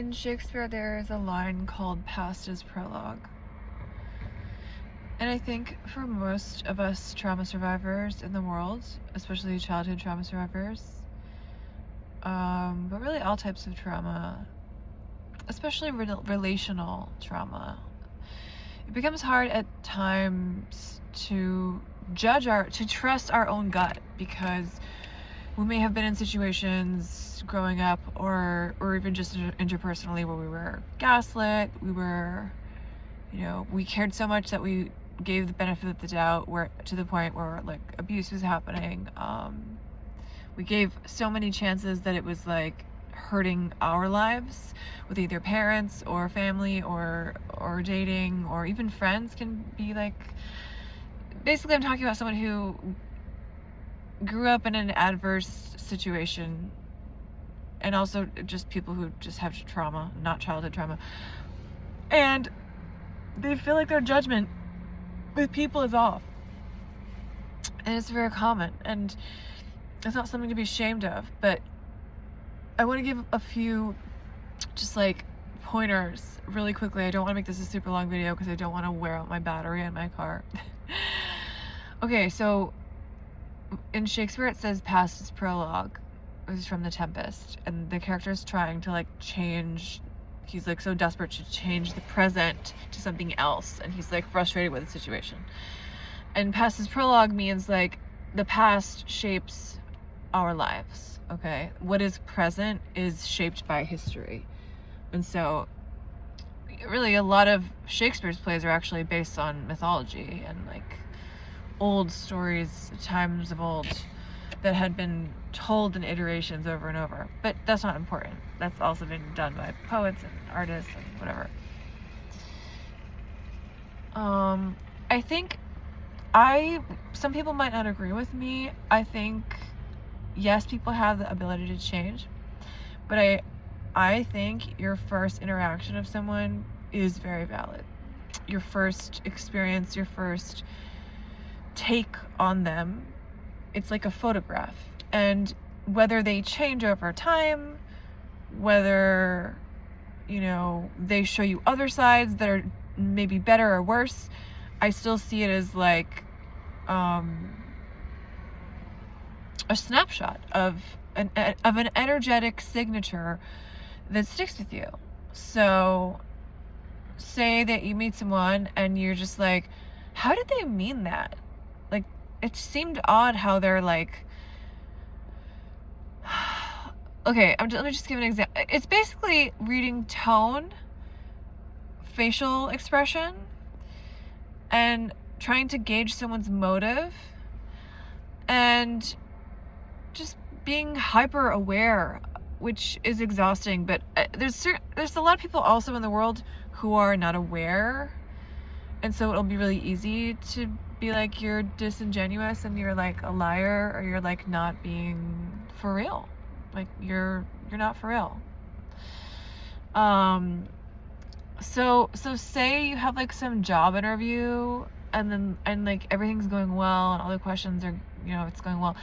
In Shakespeare, there is a line called "Past is prologue." And I think for most of us trauma survivors in the world, especially childhood trauma survivors, but really all types of trauma, especially relational trauma, it becomes hard at times to trust our own gut, because we may have been in situations growing up or even just interpersonally where we were gaslit, we cared so much that we gave the benefit of the doubt, where to the point where like abuse was happening. We gave so many chances that it was like hurting our lives with either parents or family or dating or even friends can be like. Basically, I'm talking about someone who grew up in an adverse situation, and also just people who just have trauma, not childhood trauma, and they feel like their judgment with people is off, and it's very common, and it's not something to be ashamed of. But I want to give a few just like pointers really quickly. I don't want to make this a super long video because I don't want to wear out my battery in my car. Okay, so in Shakespeare it says past is prologue. This is from The Tempest, and the character is trying to like change. He's like so desperate to change the present to something else, and he's like frustrated with the situation. And past is prologue means like the past shapes our lives, okay? What is present is shaped by history. And so really a lot of Shakespeare's plays are actually based on mythology and like old stories, times of old, that had been told in iterations over and over. But that's not important. That's also been done by poets and artists and whatever. I think some people might not agree with me. I think, yes, people have the ability to change, but I think your first interaction of someone is very valid. Your first experience, your first take on them, it's like a photograph. And whether they change over time, whether, they show you other sides that are maybe better or worse, I still see it as like a snapshot of an energetic signature that sticks with you. So say that you meet someone and you're just like, how did they mean that? Like, it seemed odd how they're like, okay, let me just give an example. It's basically reading tone, facial expression, and trying to gauge someone's motive, and just being hyper aware, which is exhausting. But there's a lot of people also in the world who are not aware, and so it'll be really easy to be like you're disingenuous and you're like a liar, or you're like not being for real, like you're not for real. So say you have like some job interview, and like everything's going well and all the questions are, it's going well,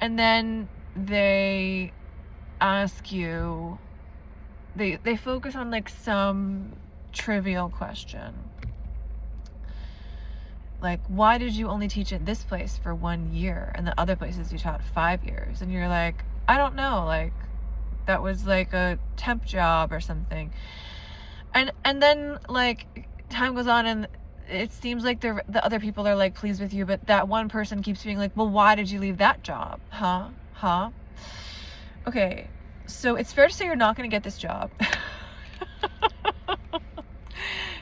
and then they ask you, they focus on like some trivial question, like, why did you only teach at this place for 1 year and the other places you taught 5 years? And you're like, I don't know, like that was like a temp job or something. And then like time goes on and it seems like the other people are like pleased with you, but that one person keeps being like, well, why did you leave that job? Huh? Okay, so it's fair to say you're not going to get this job.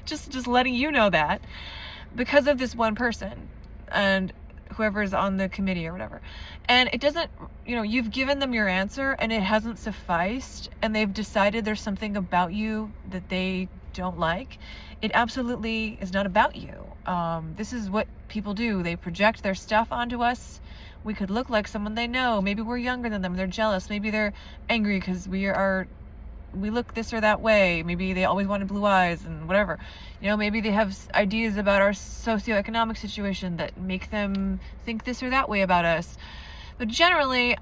just letting you know that, because of this one person and whoever's on the committee or whatever. And it doesn't, you've given them your answer and it hasn't sufficed, and they've decided there's something about you that they don't like. It absolutely is not about you. This is what people do. They project their stuff onto us. We could look like someone they know. Maybe we're younger than them. They're jealous. Maybe they're angry because we look this or that way. Maybe they always wanted blue eyes and whatever. Maybe they have ideas about our socioeconomic situation that make them think this or that way about us. But generally,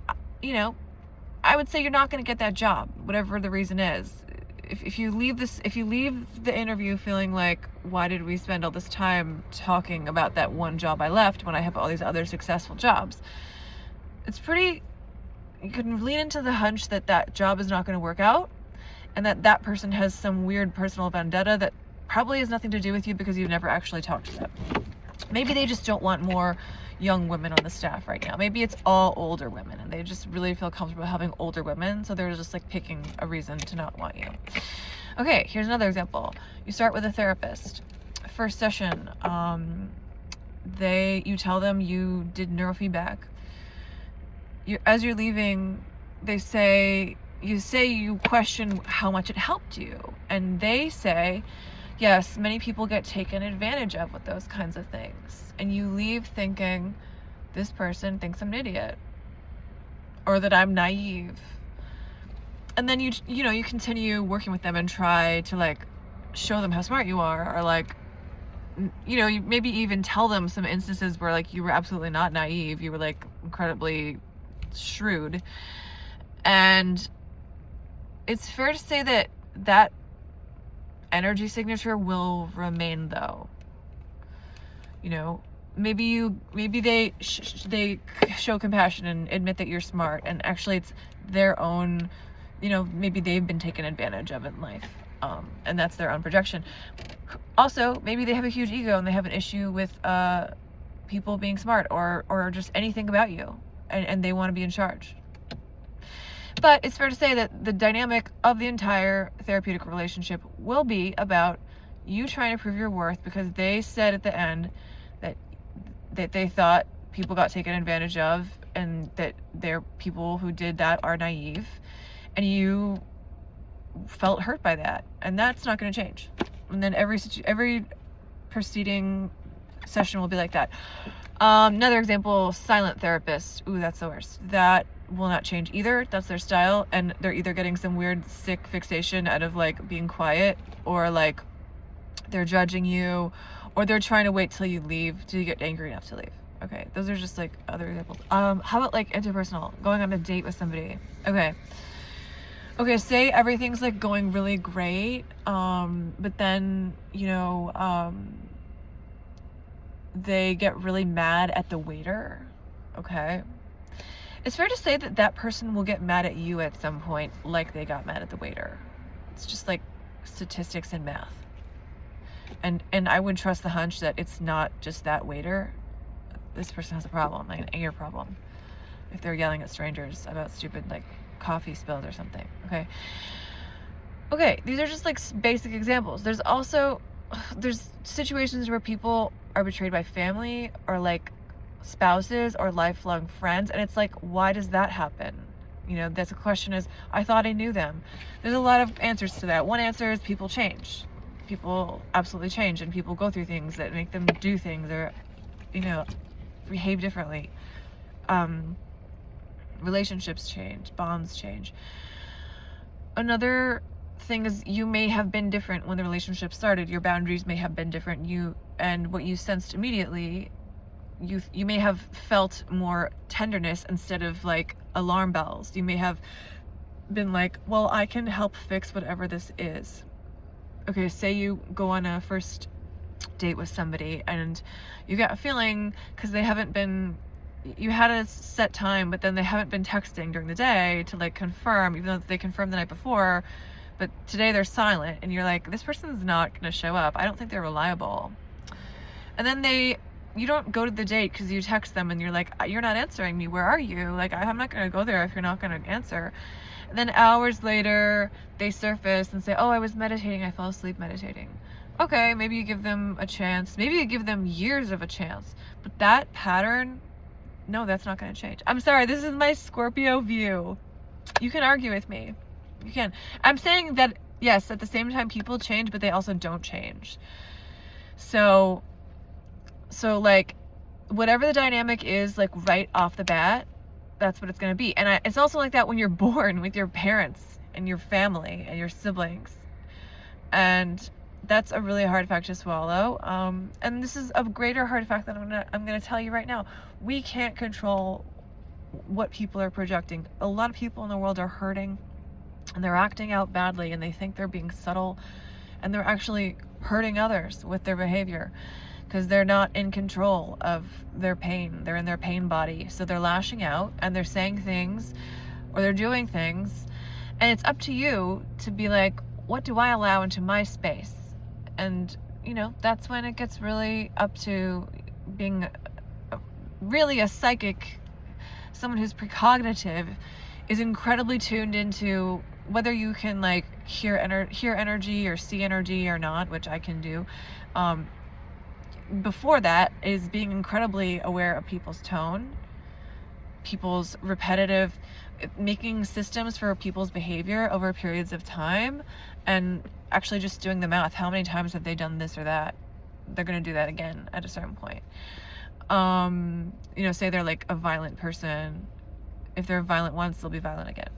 I would say you're not going to get that job, whatever the reason is. if you leave the interview feeling like, why did we spend all this time talking about that one job I left when I have all these other successful jobs, you can lean into the hunch that that job is not going to work out, and that person has some weird personal vendetta that probably has nothing to do with you because you've never actually talked to them. Maybe they just don't want more young women on the staff right now. Maybe it's all older women and they just really feel comfortable having older women, so they're just like picking a reason to not want you. Okay, here's another example. You start with a therapist. First session, you tell them you did neurofeedback. As you're leaving, you question how much it helped you, and they say, yes, many people get taken advantage of with those kinds of things. And you leave thinking, this person thinks I'm an idiot, or that I'm naive. And then you continue working with them and try to like show them how smart you are, or like, you maybe even tell them some instances where like you were absolutely not naive, you were like incredibly shrewd. And it's fair to say that that energy signature will remain, though. Maybe they show compassion and admit that you're smart, and actually it's their own, maybe they've been taken advantage of in life, and that's their own projection. Also, maybe they have a huge ego and they have an issue with people being smart or just anything about you, and they want to be in charge. But it's fair to say that the dynamic of the entire therapeutic relationship will be about you trying to prove your worth, because they said at the end that they thought people got taken advantage of, and that they're people who did that are naive, and you felt hurt by that, and that's not going to change. And then every preceding session will be like that. Another example, silent therapist. Ooh, that's the worst. That will not change either. That's their style, and they're either getting some weird sick fixation out of like being quiet, or like they're judging you, or they're trying to wait till you leave, till you get angry enough to leave. Okay, those are just like other examples. How about like interpersonal, going on a date with somebody? Okay, say everything's like going really great, but then they get really mad at the waiter. Okay, it's fair to say that that person will get mad at you at some point, like they got mad at the waiter. It's just like statistics and math. And I would trust the hunch that it's not just that waiter. This person has a problem, like an anger problem, if they're yelling at strangers about stupid like coffee spilled or something. Okay, these are just like basic examples. There's situations where people are betrayed by family, or like spouses, or lifelong friends, and it's like, why does that happen? That's a question. Is, I thought I knew them. There's a lot of answers to that. One answer is people change. People absolutely change, and people go through things that make them do things, or behave differently. Relationships change, bonds change. Another thing is, you may have been different when the relationship started. Your boundaries may have been different. And what you sensed immediately, you may have felt more tenderness instead of like alarm bells. You may have been like, well, I can help fix whatever this is. Okay, say you go on a first date with somebody and you get a feeling, because you had a set time, but then they haven't been texting during the day to like confirm, even though they confirmed the night before, but today they're silent, and you're like, this person's not gonna show up. I don't think they're reliable. And then you don't go to the date because you text them and you're like, you're not answering me. Where are you? Like, I'm not gonna go there if you're not gonna answer. And then hours later, they surface and say, oh, I was meditating. I fell asleep meditating. Okay, maybe you give them a chance. Maybe you give them years of a chance. But that pattern, no, that's not going to change. I'm sorry, this is my Scorpio view. You can argue with me. You can. I'm saying that, yes, at the same time, people change, but they also don't change. So like, whatever the dynamic is, like, right off the bat, that's what it's going to be. And it's also like that when you're born, with your parents and your family and your siblings. And that's a really hard fact to swallow. And this is a greater hard fact that I'm gonna tell you right now. We can't control what people are projecting. A lot of people in the world are hurting. and they're acting out badly and they think they're being subtle, and they're actually hurting others with their behavior because they're not in control of their pain. They're in their pain body. So they're lashing out and they're saying things or they're doing things. And it's up to you to be like, what do I allow into my space? And, that's when it gets really up to being really a psychic, someone who's precognitive, is incredibly tuned into whether you can like hear energy or see energy or not, which I can do. Before that is being incredibly aware of people's tone, people's repetitive, making systems for people's behavior over periods of time, and actually just doing the math. How many times have they done this or that? They're going to do that again at a certain point. Say they're like a violent person. If they're violent once, they'll be violent again.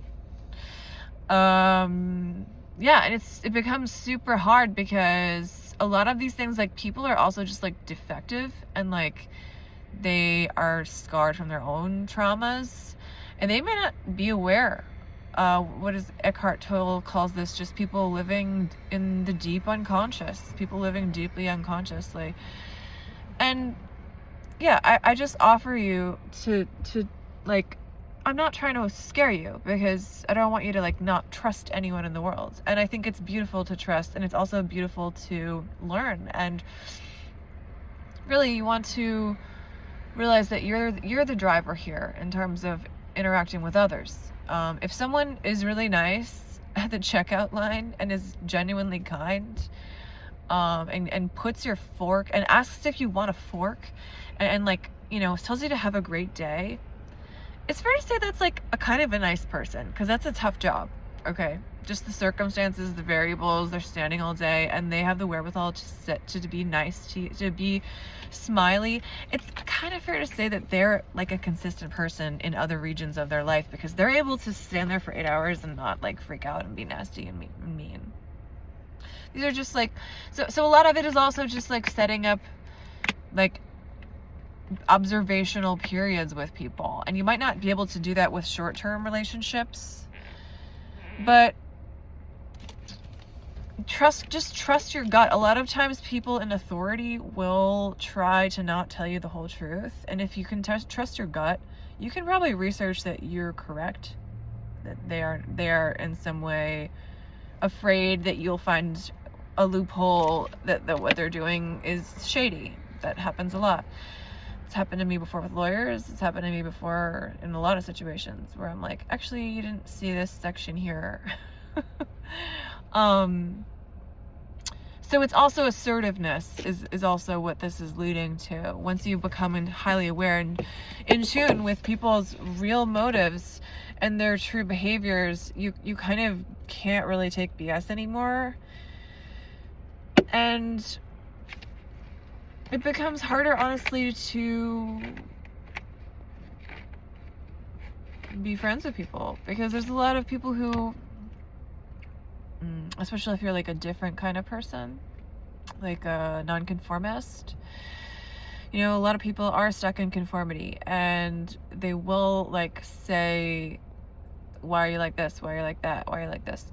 And it becomes super hard because a lot of these things, like, people are also just like defective and like they are scarred from their own traumas and they may not be aware. What is Eckhart Tolle calls this, just people living in the deep unconscious, people living deeply unconsciously. And I just offer you to like, I'm not trying to scare you because I don't want you to like not trust anyone in the world. And I think it's beautiful to trust, and it's also beautiful to learn. And really, you want to realize that you're the driver here in terms of interacting with others. If someone is really nice at the checkout line and is genuinely kind, and puts your fork and asks if you want a fork, and like, tells you to have a great day, it's fair to say that's like a kind of a nice person, because that's a tough job. Okay, just the circumstances, the variables, they're standing all day and they have the wherewithal to sit, to be nice, to be smiley. It's kind of fair to say that they're like a consistent person in other regions of their life, because they're able to stand there for 8 hours and not like freak out and be nasty and mean. These are just like, so a lot of it is also just like setting up like observational periods with people, and you might not be able to do that with short-term relationships, but trust your gut. A lot of times people in authority will try to not tell you the whole truth, and if you can trust your gut, you can probably research that you're correct, that they are in some way afraid that you'll find a loophole, that what they're doing is shady. That happens a lot. It's happened to me before with lawyers. It's happened to me before in a lot of situations where I'm like, actually, you didn't see this section here. So it's also assertiveness is also what this is leading to. Once you become highly aware and in tune with people's real motives and their true behaviors, you kind of can't really take BS anymore. And it becomes harder, honestly, to be friends with people, because there's a lot of people who, especially if you're like a different kind of person, like a nonconformist, a lot of people are stuck in conformity, and they will like say, why are you like this? Why are you like that? Why are you like this?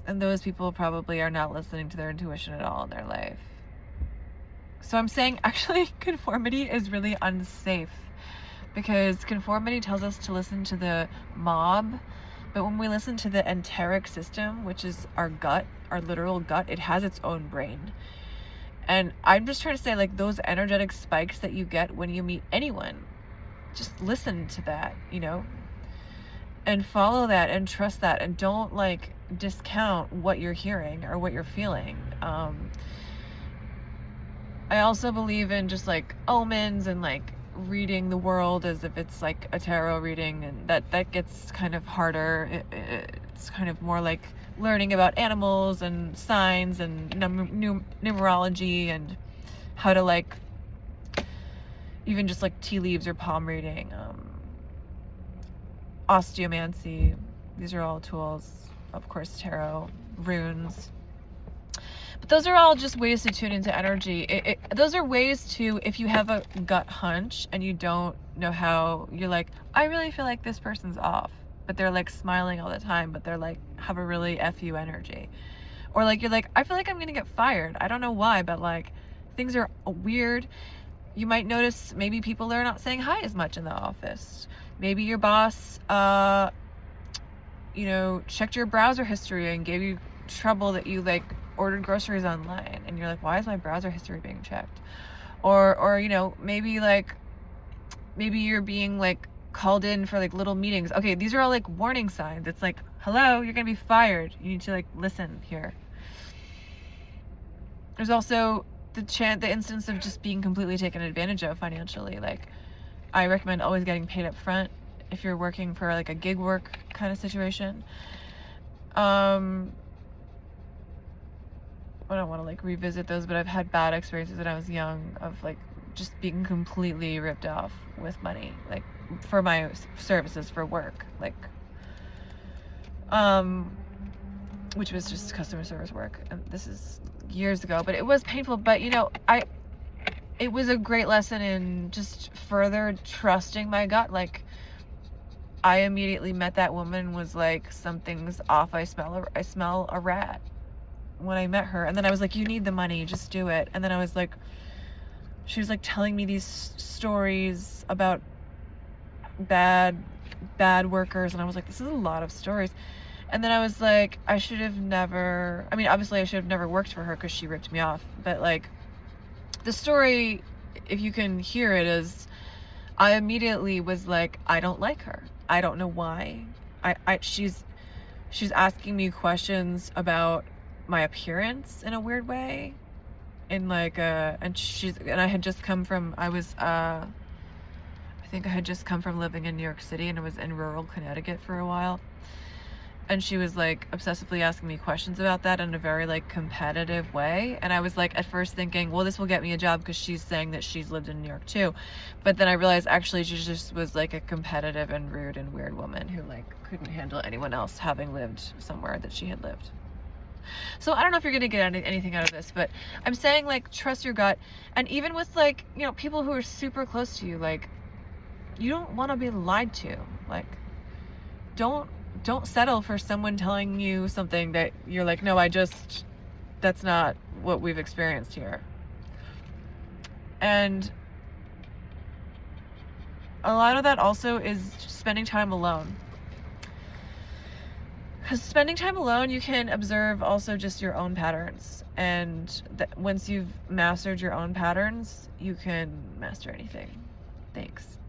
And those people probably are not listening to their intuition at all in their life. So I'm saying, actually, conformity is really unsafe, because conformity tells us to listen to the mob, but when we listen to the enteric system, which is our gut, our literal gut, it has its own brain. And I'm just trying to say, like, those energetic spikes that you get when you meet anyone, just listen to that, and follow that and trust that, and don't like discount what you're hearing or what you're feeling. I also believe in just like omens and like reading the world as if it's like a tarot reading, and that gets kind of harder. It's kind of more like learning about animals and signs and numerology, and how to like even just like tea leaves or palm reading, osteomancy. These are all tools. Of course, tarot, runes. But those are all just ways to tune into energy. Those are ways to, if you have a gut hunch and you don't know how, you're like, I really feel like this person's off, but they're like smiling all the time, but they're like, have a really FU energy. Or like, you're like, I feel like I'm gonna get fired. I don't know why, but like, things are weird. You might notice maybe people are not saying hi as much in the office. Maybe your boss, checked your browser history and gave you trouble that you like ordered groceries online, and you're like, why is my browser history being checked? Or maybe you're being like called in for like little meetings. Okay, these are all like warning signs. It's like, hello, you're gonna be fired. You need to like listen here. There's also the instance of just being completely taken advantage of financially. Like, I recommend always getting paid up front if you're working for like a gig work kind of situation. I don't want to like revisit those, but I've had bad experiences when I was young of like just being completely ripped off with money, like for my services for work, like which was just customer service work. And this is years ago, but it was painful. But it was a great lesson in just further trusting my gut. Like, I immediately met that woman and was like, something's off. I smell a rat when I met her. And then I was like, you need the money, just do it. And then I was like, she was like telling me these stories about bad workers, and I was like, this is a lot of stories. And then I was like, obviously I should have never worked for her because she ripped me off. But like, the story, if you can hear it, is I immediately was like, I don't like her. I don't know why. She's asking me questions about my appearance in a weird way. In like I had just come from, I think I had just come from living in New York City, and I was in rural Connecticut for a while. And she was like obsessively asking me questions about that in a very like competitive way. And I was like at first thinking, well, this will get me a job because she's saying that she's lived in New York too. But then I realized actually she just was like a competitive and rude and weird woman who like couldn't handle anyone else having lived somewhere that she had lived. So I don't know if you're gonna get anything out of this, but I'm saying like trust your gut. And even with like, people who are super close to you, like, you don't want to be lied to. Like, don't settle for someone telling you something that you're like, no, that's not what we've experienced here. And a lot of that also is spending time alone. Because spending time alone, you can observe also just your own patterns. And once you've mastered your own patterns, you can master anything. Thanks.